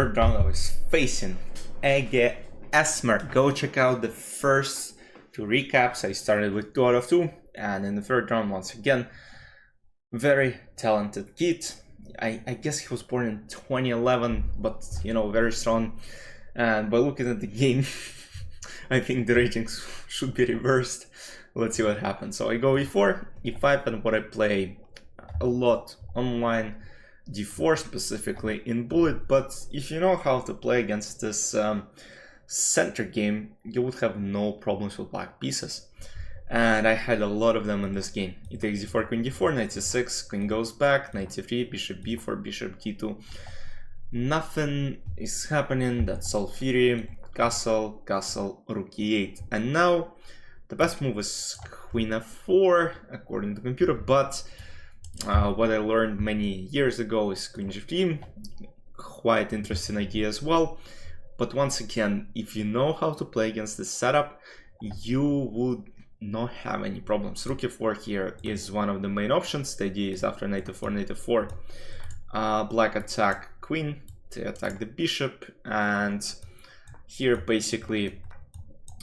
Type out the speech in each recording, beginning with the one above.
third round I was facing Ege Esmer. Go check out the first two recaps. I started with 2 out of 2, and in the third round once again, very talented kid. I guess he was born in 2011, but very strong. And by looking at the game, I think the ratings should be reversed. Let's see what happens. So I go e4, e5, and what I play a lot online, d4 specifically in bullet. But if you know how to play against this center game, you would have no problems with black pieces. And I had a lot of them in this game. It takes d4, queen d4, knight c6, queen goes back, knight c3, bishop b4, bishop d2. Nothing is happening. That's all theory. Castle, castle, rook e8. And now the best move is queen f4 according to the computer, but what I learned many years ago is queen g3. Quite interesting idea as well. But once again, if you know how to play against this setup, you would not have any problems. Rook e4 here is one of the main options. The idea is after knight f4, black attack queen to attack the bishop, and here basically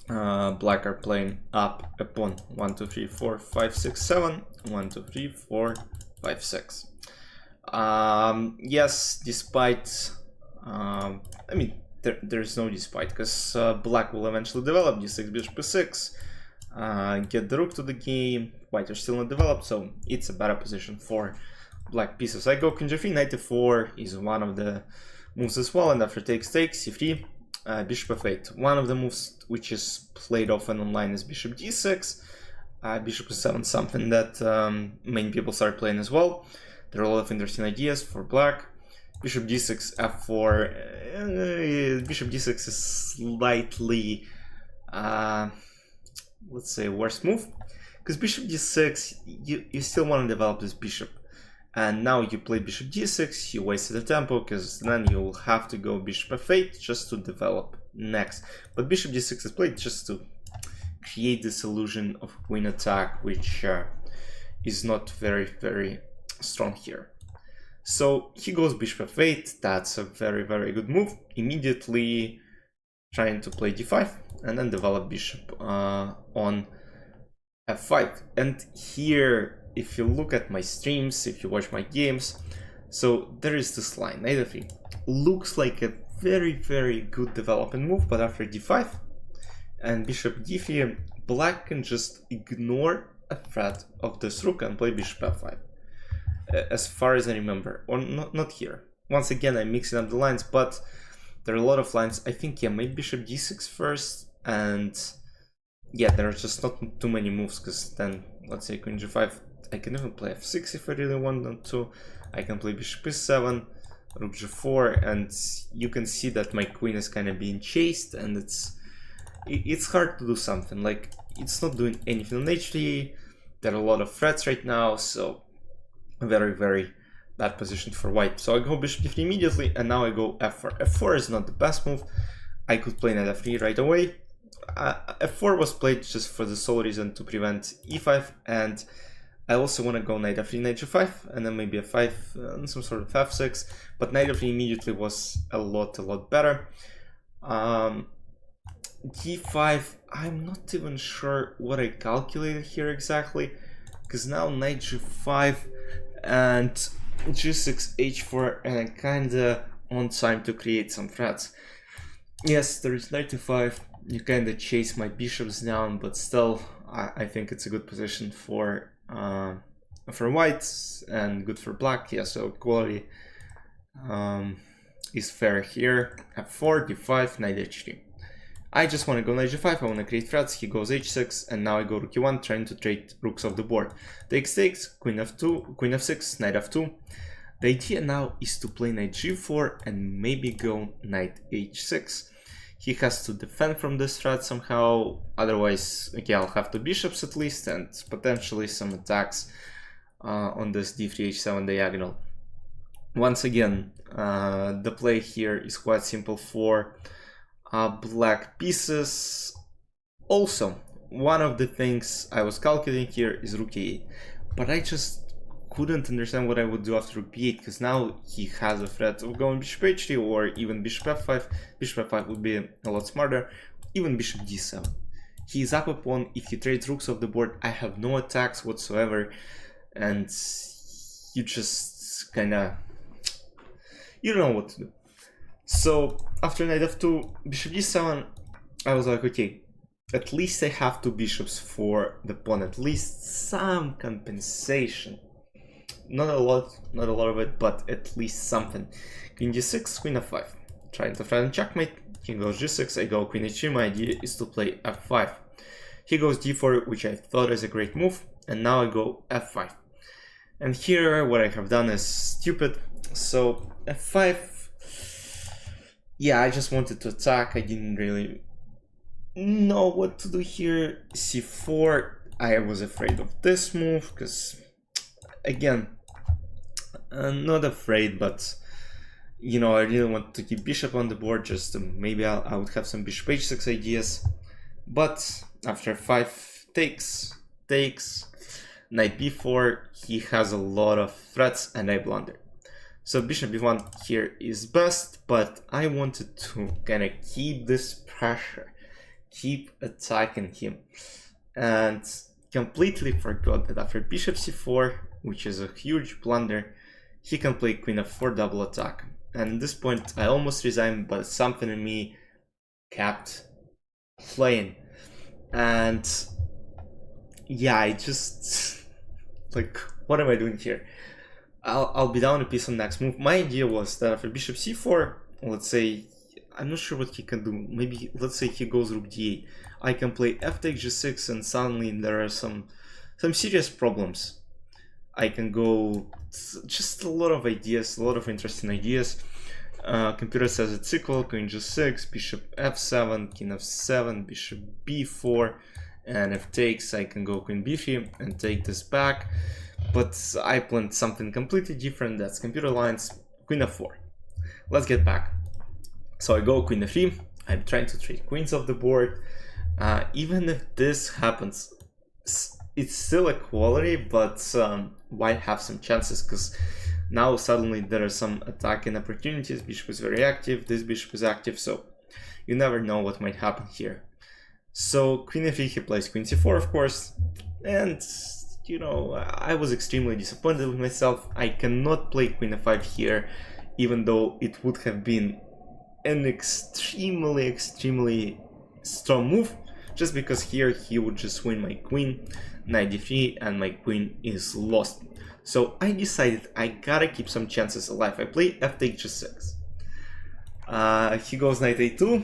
black are playing up a pawn. 1 2 3 4 5 6 7, 1 2 3 4 5 6. Yes, despite I mean there's no despite, because black will eventually develop d6 bishop e6, get the rook to the game. White are still not developed, so it's a better position for black pieces. I go queen g3, knight e4 is one of the moves as well, and after takes c3, bishop f8. One of the moves which is played often online is bishop d6, bishop e7, something that many people start playing as well. There are a lot of interesting ideas for black. Bishop d6, f4, bishop d6 is slightly, let's say, worse move, because bishop d6, you still want to develop this bishop. And now you play bishop d6, you wasted the tempo, because then you will have to go bishop f8 just to develop next. But bishop d6 is played just to create this illusion of queen attack, which is not very, very strong here. So he goes bishop f8, that's a very, very good move. Immediately trying to play d5, and then develop bishop on f5. And here, if you look at my streams, if you watch my games, so there is this line, knight f3. Looks like a very, very good development move, but after d5 and bishop d3, black can just ignore a threat of this rook and play bishop f5. As far as I remember, or not here. Once again, I'm mixing up the lines, but there are a lot of lines. I think, yeah, maybe bishop d6 first, and yeah, there are just not too many moves, because then, let's say queen g5, I can even play f6 if I really want to. I can play bishop e7, rook g4, and you can see that my queen is kind of being chased, and it's hard to do something. Like, it's not doing anything on h3. There are a lot of threats right now, so very, very bad position for white. So I go bishop d3 immediately, and now I go f4. f4 is not the best move. I could play knight f3 right away. f4 was played just for the sole reason to prevent e5, and I also want to go knight f3, knight g5, and then maybe f5 and some sort of f6, but knight f3 immediately was a lot better. d5, I'm not even sure what I calculated here exactly, because now knight g5 and g6 h4, and I'm kinda on time to create some threats. Yes, there is knight e5, you kinda chase my bishops down, but still I think it's a good position for white and good for black. Yeah, so quality is fair here. f4, d5, knight h3. I just want to go knight g5, I want to create threats. He goes h6, and now I go rook e1, trying to trade rooks off the board. Takes, queen f2, queen f6, knight f2. The idea now is to play knight g4 and maybe go knight h6. He has to defend from this threat somehow, otherwise, okay, I'll have two bishops at least, and potentially some attacks on this d3 h7 diagonal. Once again, the play here is quite simple for black pieces. Also, one of the things I was calculating here is rook e8, but I just couldn't understand what I would do after rook b8, because now he has a threat of going bishop h3 or even bishop f5. Bishop f5 would be a lot smarter, even bishop d7. He is up a pawn. If he trades rooks off the board, I have no attacks whatsoever, and you just kinda, you don't know what to do. So after knight f2, bishop d7, I was like, okay, at least I have two bishops for the pawn, at least some compensation. Not a lot of it, but at least something. Queen d6, queen f5. Trying to threaten checkmate. King goes g6, I go queen h3. My idea is to play f5. He goes d4, which I thought is a great move, and now I go f5. And here what I have done is stupid. So f5, yeah, I just wanted to attack. I didn't really know what to do here. c4, I was afraid of this move, because again, I'm not afraid, but you know, I really want to keep bishop on the board, just maybe I would have some bishop h6 ideas. But after 5 takes, knight b4, he has a lot of threats and I blunder. So bishop b1 here is best, but I wanted to kind of keep this pressure, keep attacking him, and completely forgot that after bishop c4, which is a huge blunder, he can play queen f4 double attack. And at this point I almost resigned, but something in me kept playing. And yeah, I just like, what am I doing here? I'll be down a piece on next move. My idea was that after bishop c4, let's say, I'm not sure what he can do. Maybe, let's say he goes rook d8. I can play f takes g6, and suddenly there are some serious problems. I can go, just a lot of ideas, a lot of interesting ideas. Computer says it's equal, queen g6, bishop f7, king f7, bishop b4, and if takes, I can go queen b3 and take this back. But I planned something completely different. That's computer lines, queen f4. Let's get back. So I go queen f3. I'm trying to trade queens off the board. Even if this happens, it's still equality, but white have some chances, because now suddenly there are some attacking opportunities. Bishop is very active, this bishop is active, so you never know what might happen here. So queen f3, he plays queen c4, of course, and you know, I was extremely disappointed with myself. I cannot play queen f5 here, even though it would have been an extremely strong move, just because here he would just win my queen, knight d3, and my queen is lost. So I decided I gotta keep some chances alive. I play f takes g6. He goes knight a2,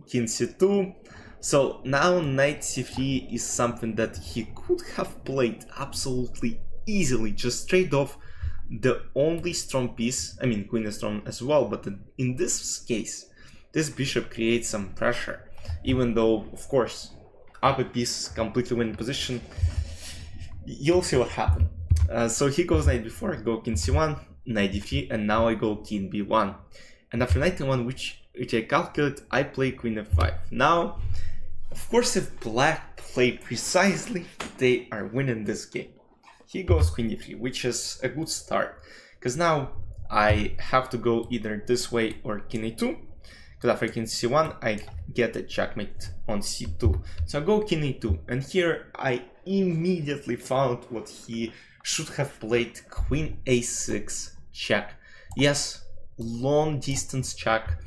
king c2. So now knight c3 is something that he could have played absolutely easily, just trade off the only strong piece. I mean, queen is strong as well, but in this case, this bishop creates some pressure, even though, of course, up a piece, completely winning position. You'll see what happened. So he goes knight b4, I go king c1, knight d3, and now I go king b1. And after knight e1, which I calculate, I play queen f5. Now, of course, if black play precisely, they are winning this game. He goes queen d3, which is a good start, because now I have to go either this way or king a2, because after king c1, I get a checkmate on c2. So I go king a2, and here I immediately found what he should have played, queen a6 check. Yes, long distance check.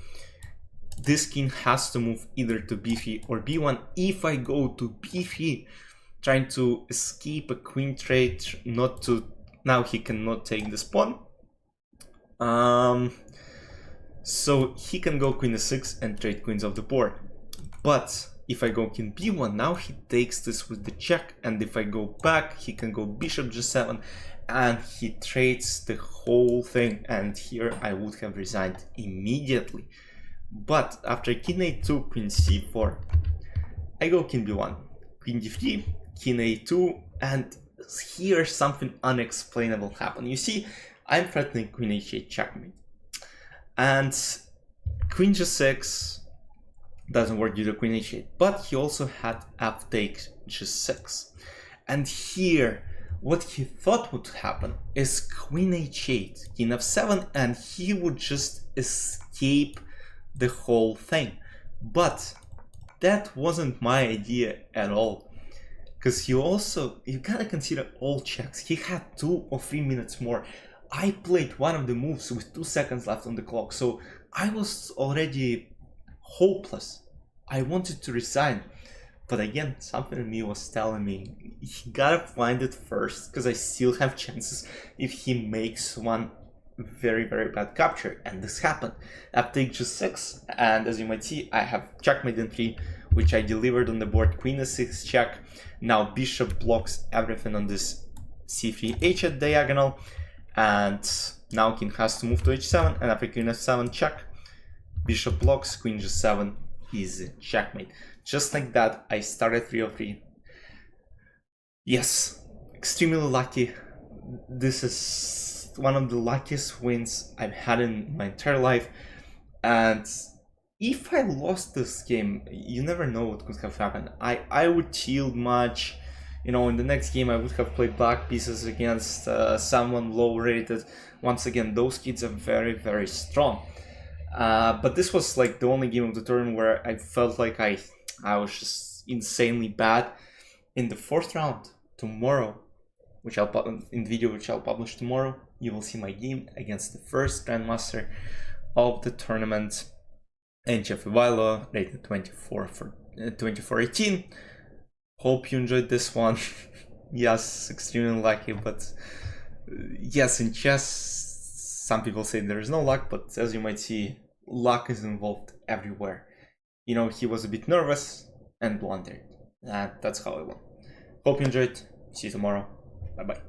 This king has to move either to b3 or b1. If I go to b3, trying to escape a queen trade, not to, now he cannot take this pawn. So he can go queen a6 and trade queens off the board. But if I go king b1, now he takes this with the check, and if I go back, he can go bishop g7, and he trades the whole thing, and here I would have resigned immediately. But after king a2, queen c4, I go king b1, queen d3, king a2, and here something unexplainable happened. You see, I'm threatening queen h8 checkmate, and queen g6 doesn't work due to queen h8, but he also had f takes g6, and here what he thought would happen is queen h8, king f7, and he would just escape the whole thing. But that wasn't my idea at all. Because you gotta consider all checks. He had 2 or 3 minutes more. I played one of the moves with 2 seconds left on the clock, so I was already hopeless. I wanted to resign. But again, something in me was telling me, he gotta find it first, because I still have chances if he makes one very, very bad capture. And this happened. After take g6, and as you might see, I have checkmate in 3, which I delivered on the board, queen e6 check. Now bishop blocks everything on this c3 h8 diagonal, and now king has to move to h7, and after queen f7 check, bishop blocks, queen g7, easy checkmate. Just like that, I started 303. Yes, extremely lucky. This is one of the luckiest wins I've had in my entire life, and if I lost this game, you never know what could have happened. I would yield much. In the next game I would have played black pieces against someone low rated. Once again, those kids are very, very strong. But this was like the only game of the tournament where I felt like I was just insanely bad. In the 4th round, tomorrow, which in the video which I'll publish tomorrow, you will see my game against the first grandmaster of the tournament, Jeff Ivalo, rated 24/18. Hope you enjoyed this one. Yes, extremely lucky, but yes, in chess, some people say there is no luck, but as you might see, luck is involved everywhere. He was a bit nervous and blundered, and that's how I won. Hope you enjoyed. See you tomorrow. Bye bye.